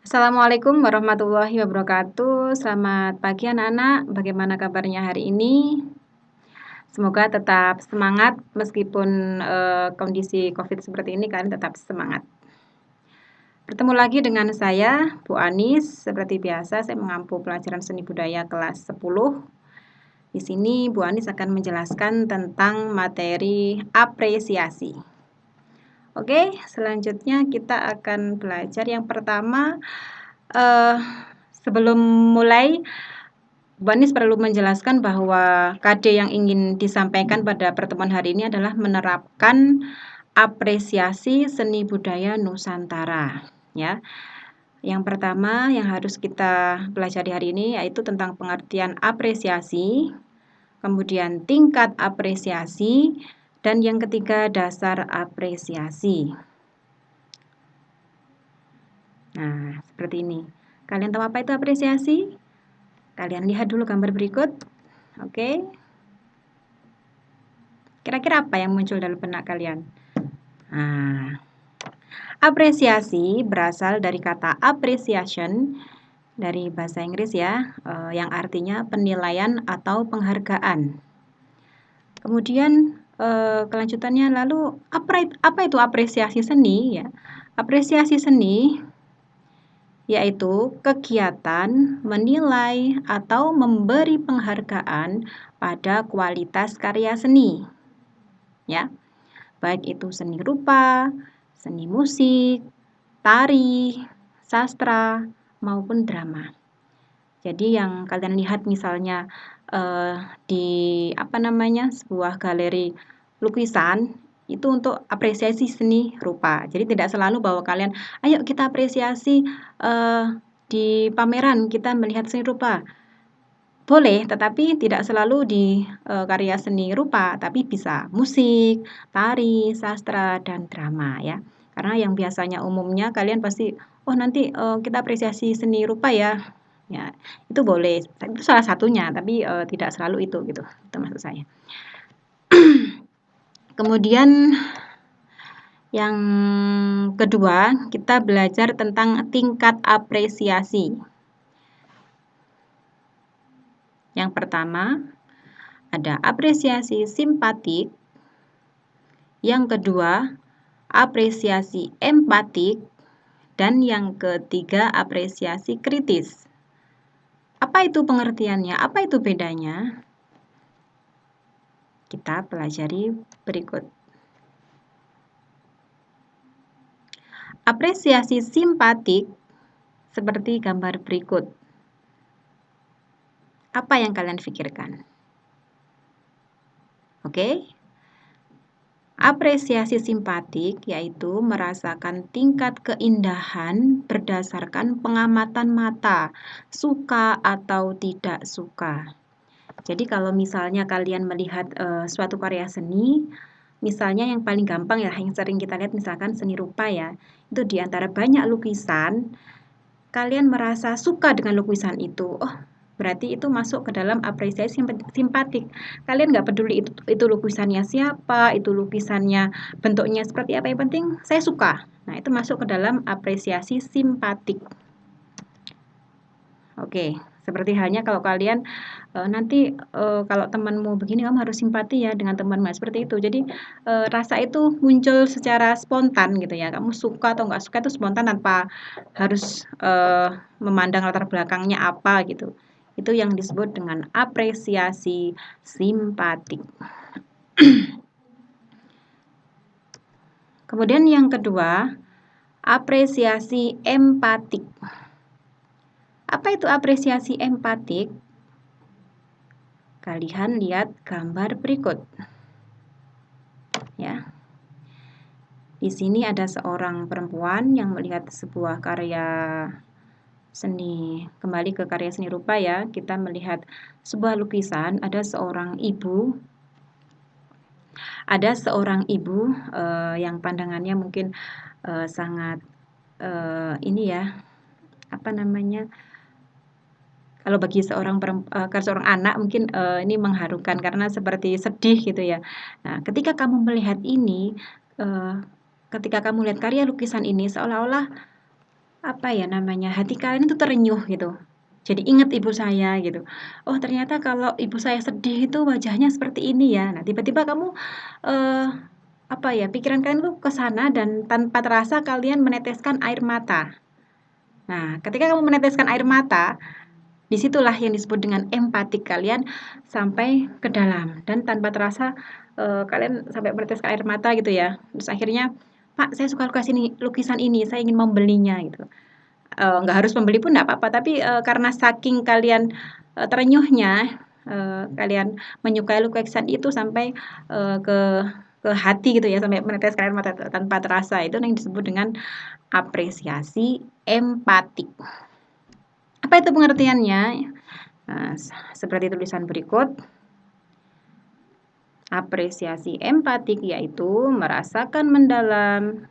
Assalamualaikum warahmatullahi wabarakatuh. Selamat pagi anak-anak, bagaimana kabarnya hari ini? Semoga tetap semangat meskipun, kondisi Covid seperti ini kalian tetap semangat. Bertemu lagi dengan saya, Bu Anis. Seperti biasa saya mengampu pelajaran seni budaya kelas 10. Di sini Bu Anis akan menjelaskan tentang materi apresiasi. Oke, selanjutnya kita akan belajar yang pertama, sebelum mulai Bu Anis perlu menjelaskan bahwa KD yang ingin disampaikan pada pertemuan hari ini adalah menerapkan apresiasi seni budaya Nusantara, ya. Yang pertama yang harus kita pelajari hari ini yaitu tentang pengertian apresiasi, kemudian tingkat apresiasi, dan yang ketiga dasar apresiasi. Nah, seperti ini. Kalian tahu apa itu apresiasi? Kalian lihat dulu gambar berikut. Oke. Kira-kira apa yang muncul dalam benak kalian? Nah, apresiasi berasal dari kata appreciation dari bahasa Inggris ya, yang artinya penilaian atau penghargaan. Kemudian kelanjutannya lalu apa itu apresiasi seni ya? Apresiasi seni yaitu kegiatan menilai atau memberi penghargaan pada kualitas karya seni. Ya. Baik itu seni rupa, seni musik, tari, sastra maupun drama. Jadi yang kalian lihat misalnya di sebuah galeri lukisan itu untuk apresiasi seni rupa. Jadi tidak selalu bahwa kalian, ayo kita apresiasi di pameran kita melihat seni rupa. Boleh, tetapi tidak selalu di karya seni rupa, tapi bisa musik, tari, sastra, dan drama ya. Karena yang biasanya umumnya kalian pasti, oh nanti kita apresiasi seni rupa ya. Ya, itu boleh. Itu salah satunya, tapi tidak selalu itu gitu. Itu maksud saya. Kemudian yang kedua, kita belajar tentang tingkat apresiasi. Yang pertama, ada apresiasi simpatik. Yang kedua, apresiasi empatik. Dan yang ketiga, apresiasi kritis. Apa itu pengertiannya? Apa itu bedanya? Kita pelajari berikut. Apresiasi simpatik seperti gambar berikut. Apa yang kalian pikirkan? Oke? Apresiasi simpatik yaitu merasakan tingkat keindahan berdasarkan pengamatan mata, suka atau tidak suka. Jadi kalau misalnya kalian melihat suatu karya seni, misalnya yang paling gampang ya, yang sering kita lihat misalkan seni rupa ya, itu di antara banyak lukisan, kalian merasa suka dengan lukisan itu, oh berarti itu masuk ke dalam apresiasi simpatik. Kalian nggak peduli itu lukisannya siapa, itu lukisannya bentuknya seperti apa, yang penting saya suka. Nah itu masuk ke dalam apresiasi simpatik. Oke, seperti halnya kalau kalian nanti kalau temanmu begini kamu harus simpati ya dengan temanmu seperti itu. Jadi rasa itu muncul secara spontan gitu ya. Kamu suka atau nggak suka itu spontan tanpa harus memandang latar belakangnya apa gitu. Itu yang disebut dengan apresiasi simpatik. Kemudian yang kedua, apresiasi empatik. Apa itu apresiasi empatik? Kalian lihat gambar berikut. Ya. Di sini ada seorang perempuan yang melihat sebuah karya seni, kembali ke karya seni rupa ya. Kita melihat sebuah lukisan, ada seorang ibu. Ada seorang ibu yang pandangannya mungkin sangat ini ya, apa namanya? Kalau bagi seorang anak mungkin ini mengharukan karena seperti sedih gitu ya. Nah, ketika kamu melihat ini, ketika kamu lihat karya lukisan ini seolah-olah apa ya namanya, hati kalian itu terenyuh gitu. Jadi ingat ibu saya gitu. Oh ternyata kalau ibu saya sedih itu wajahnya seperti ini ya. Nah tiba-tiba kamu, eee, apa ya, pikiran kalian tuh ke sana dan tanpa terasa kalian meneteskan air mata. Nah ketika kamu meneteskan air mata, disitulah yang disebut dengan empatik kalian sampai ke dalam dan tanpa terasa, kalian sampai meneteskan air mata gitu ya. Terus akhirnya, "Pak saya suka lukisan ini, saya ingin membelinya," gitu. Nggak harus membeli pun nggak apa-apa, tapi, karena saking kalian, terenyuhnya, kalian menyukai lukisan itu sampai, ke hati gitu ya, sampai meneteskan air mata tanpa terasa, itu yang disebut dengan apresiasi empatik. Apa itu pengertiannya? Nah, seperti tulisan berikut. Apresiasi empatik yaitu merasakan mendalam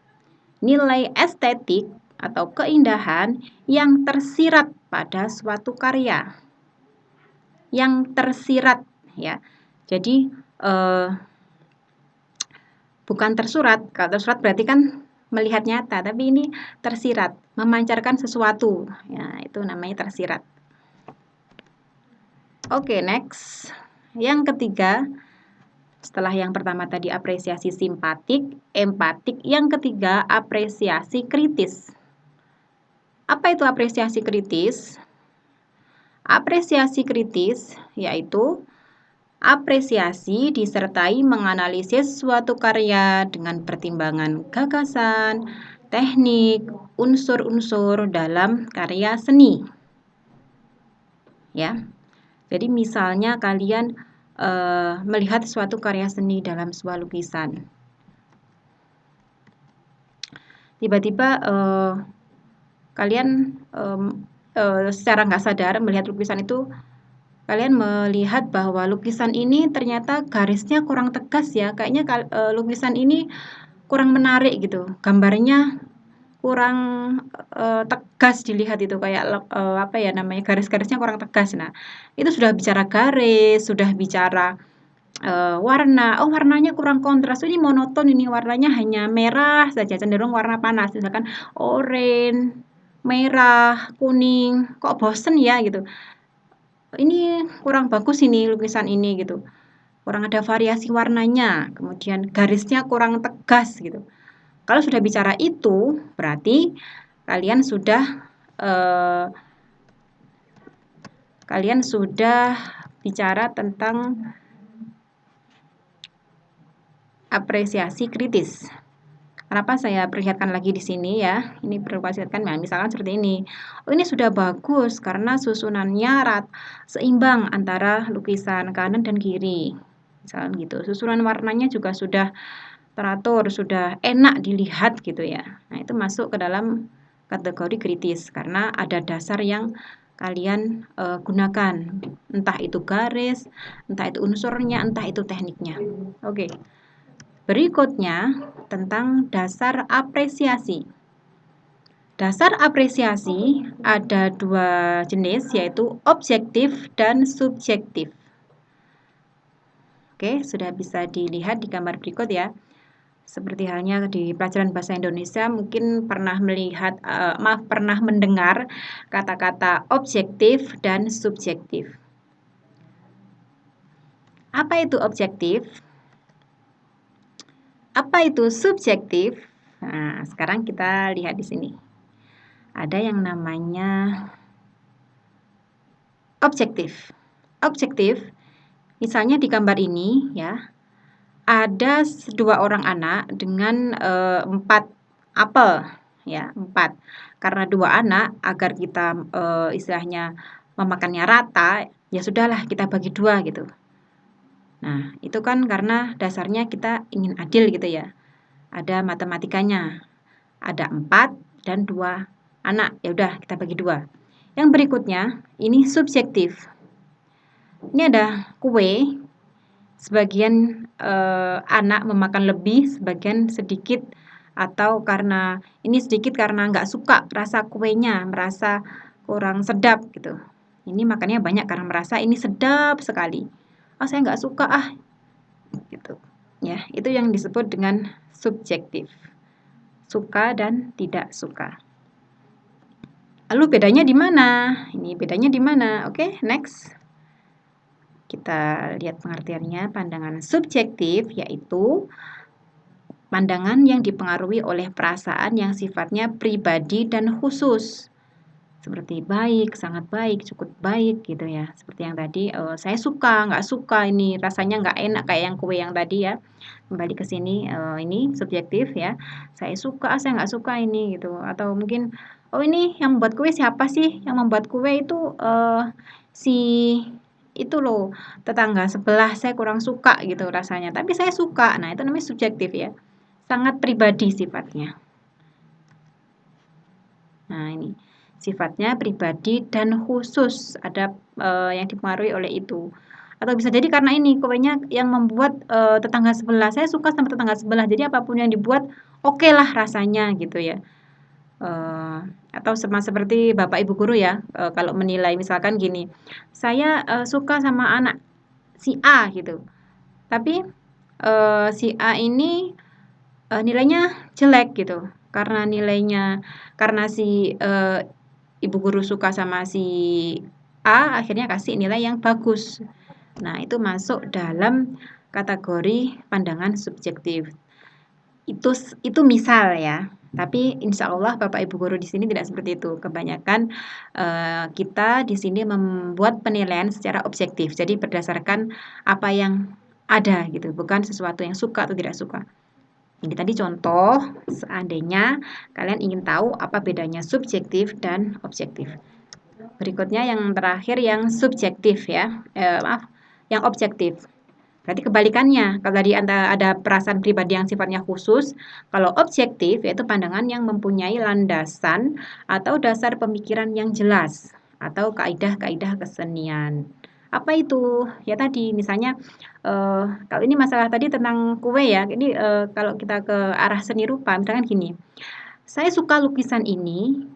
nilai estetik atau keindahan yang tersirat pada suatu karya. Yang tersirat ya. Jadi bukan tersurat. Kalau tersurat berarti kan melihat nyata, tapi ini tersirat, memancarkan sesuatu. Ya, itu namanya tersirat. Oke, next. Yang ketiga, setelah yang pertama tadi apresiasi simpatik, empatik, yang ketiga apresiasi kritis. Apa itu apresiasi kritis? Apresiasi kritis yaitu apresiasi disertai menganalisis suatu karya dengan pertimbangan gagasan, teknik, unsur-unsur dalam karya seni. Ya. Jadi misalnya kalian melihat suatu karya seni dalam sebuah lukisan. Tiba-tiba kalian secara nggak sadar melihat lukisan itu, kalian melihat bahwa lukisan ini ternyata garisnya kurang tegas ya, kayaknya lukisan ini kurang menarik gitu, gambarnya kurang tegas dilihat itu, kayak apa ya namanya, garis-garisnya kurang tegas. Nah, itu sudah bicara garis, sudah bicara warna, oh warnanya kurang kontras, ini monoton ini warnanya hanya merah saja, cenderung warna panas, misalkan oranye, merah, kuning, kok bosen ya gitu. Ini kurang bagus ini lukisan ini gitu. Kurang ada variasi warnanya, kemudian garisnya kurang tegas gitu. Kalau sudah bicara itu, berarti kalian sudah bicara tentang apresiasi kritis. Kenapa saya perlihatkan lagi di sini ya? Ini perlu perlihatkan, nah, misalkan seperti ini. Oh, ini sudah bagus karena susunannya seimbang antara lukisan kanan dan kiri. Misalkan gitu. Susunan warnanya juga sudah teratur, sudah enak dilihat gitu ya. Nah, itu masuk ke dalam kategori kritis karena ada dasar yang kalian gunakan. Entah itu garis, entah itu unsurnya, entah itu tekniknya. Oke. Berikutnya tentang dasar apresiasi. Dasar apresiasi ada dua jenis, yaitu objektif dan subjektif. Oke, sudah bisa dilihat di gambar berikut ya. Seperti halnya di pelajaran bahasa Indonesia mungkin pernah pernah mendengar kata-kata objektif dan subjektif. Apa itu objektif? Apa itu subjektif? Nah, sekarang kita lihat di sini. Ada yang namanya objektif. Objektif, misalnya di gambar ini ya, ada dua orang anak dengan 4 apel ya, 4. Karena dua anak agar kita istilahnya memakannya rata, ya sudahlah kita bagi 2 gitu. Nah, itu kan karena dasarnya kita ingin adil gitu ya. Ada matematikanya. Ada 4 dan 2 anak. Ya udah kita bagi 2. Yang berikutnya, ini subjektif. Ini ada kue, sebagian anak memakan lebih, sebagian sedikit, atau karena ini sedikit karena nggak suka rasa kuenya, merasa kurang sedap gitu. Ini makannya banyak karena merasa ini sedap sekali. Oh saya nggak suka gitu. Ya, itu yang disebut dengan subjektif. Suka dan tidak suka. Lalu bedanya di mana? Ini bedanya di mana? Oke, next. Kita lihat pengertiannya. Pandangan subjektif yaitu pandangan yang dipengaruhi oleh perasaan yang sifatnya pribadi dan khusus. Seperti baik, sangat baik, cukup baik gitu ya. Seperti yang tadi, saya suka, nggak suka ini, rasanya nggak enak kayak yang kue yang tadi ya. Kembali ke sini, ini subjektif ya. Saya suka, saya nggak suka ini gitu. Atau mungkin, oh ini yang membuat kue siapa sih? Yang membuat kue itu si itu loh, tetangga sebelah saya kurang suka gitu rasanya. Tapi saya suka. Nah, itu namanya subjektif ya. Sangat pribadi sifatnya. Nah, ini sifatnya pribadi dan khusus, ada yang dipengaruhi oleh itu. Atau bisa jadi karena ini kuenya yang membuat tetangga sebelah, saya suka sama tetangga sebelah, jadi apapun yang dibuat oke lah rasanya gitu ya. Atau sama seperti bapak ibu guru ya, kalau menilai misalkan gini, saya suka sama anak si A gitu, tapi si A ini nilainya jelek gitu, karena si ibu guru suka sama si A, akhirnya kasih nilai yang bagus. Nah, itu masuk dalam kategori pandangan subjektif. Itu misal ya. Tapi insya Allah Bapak Ibu guru di sini tidak seperti itu. Kebanyakan kita di sini membuat penilaian secara objektif. Jadi berdasarkan apa yang ada gitu, bukan sesuatu yang suka atau tidak suka. Ini tadi contoh, seandainya kalian ingin tahu apa bedanya subjektif dan objektif. Berikutnya yang terakhir yang subjektif ya, yang objektif. Berarti kebalikannya, kalau tadi ada perasaan pribadi yang sifatnya khusus, kalau objektif yaitu pandangan yang mempunyai landasan atau dasar pemikiran yang jelas, atau kaidah-kaidah kesenian. Apa itu? Ya tadi, misalnya kalau ini masalah tadi tentang kue ya, ini kalau kita ke arah seni rupa, misalkan gini, saya suka lukisan ini,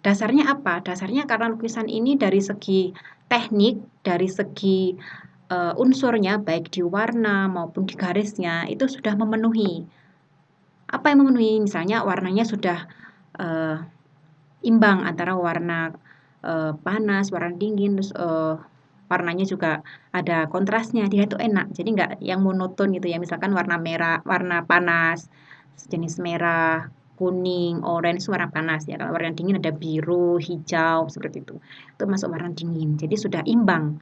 dasarnya apa? Dasarnya karena lukisan ini dari segi teknik, dari segi unsurnya, baik di warna maupun di garisnya, itu sudah memenuhi. Apa yang memenuhi? Misalnya warnanya sudah imbang antara warna panas, warna dingin, terus warnanya juga ada kontrasnya, dia itu enak. Jadi nggak yang monoton gitu ya. Misalkan warna merah, warna panas, jenis merah, kuning, orange warna panas ya. Kalau warna dingin ada biru, hijau seperti itu. Itu masuk warna dingin. Jadi sudah imbang.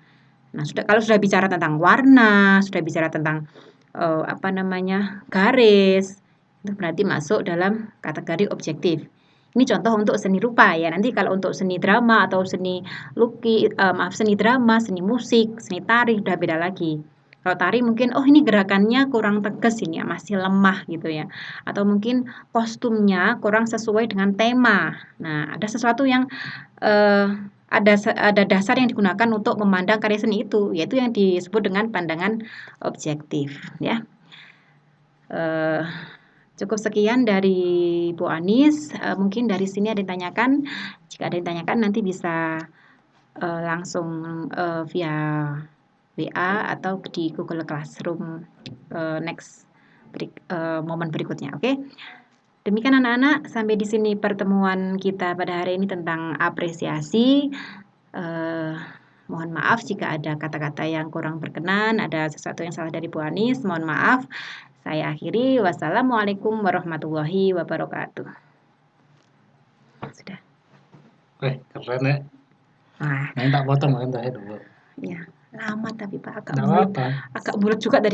Nah, kalau sudah bicara tentang warna, sudah bicara tentang apa namanya garis, itu berarti masuk dalam kategori objektif. Ini contoh untuk seni rupa ya. Nanti kalau untuk seni drama atau seni seni drama, seni musik, seni tari udah beda lagi. Kalau tari mungkin oh ini gerakannya kurang tegas ini ya, masih lemah gitu ya. Atau mungkin kostumnya kurang sesuai dengan tema. Nah, ada sesuatu yang ada dasar yang digunakan untuk memandang karya seni itu, yaitu yang disebut dengan pandangan objektif ya. Cukup sekian dari Bu Anis. Mungkin dari sini ada yang ditanyakan. Jika ada yang ditanyakan nanti bisa langsung via WA atau di Google Classroom next momen berikutnya. Oke. Demikian anak-anak, sampai di sini pertemuan kita pada hari ini tentang apresiasi. Mohon maaf jika ada kata-kata yang kurang berkenan, ada sesuatu yang salah dari Bu Anis, mohon maaf. Saya akhiri. Wassalamualaikum warahmatullahi wabarakatuh. Sudah. Keren ya. Nah, tak potong kan terakhir dulu. Ya, lama tapi Pak agak bulat juga dari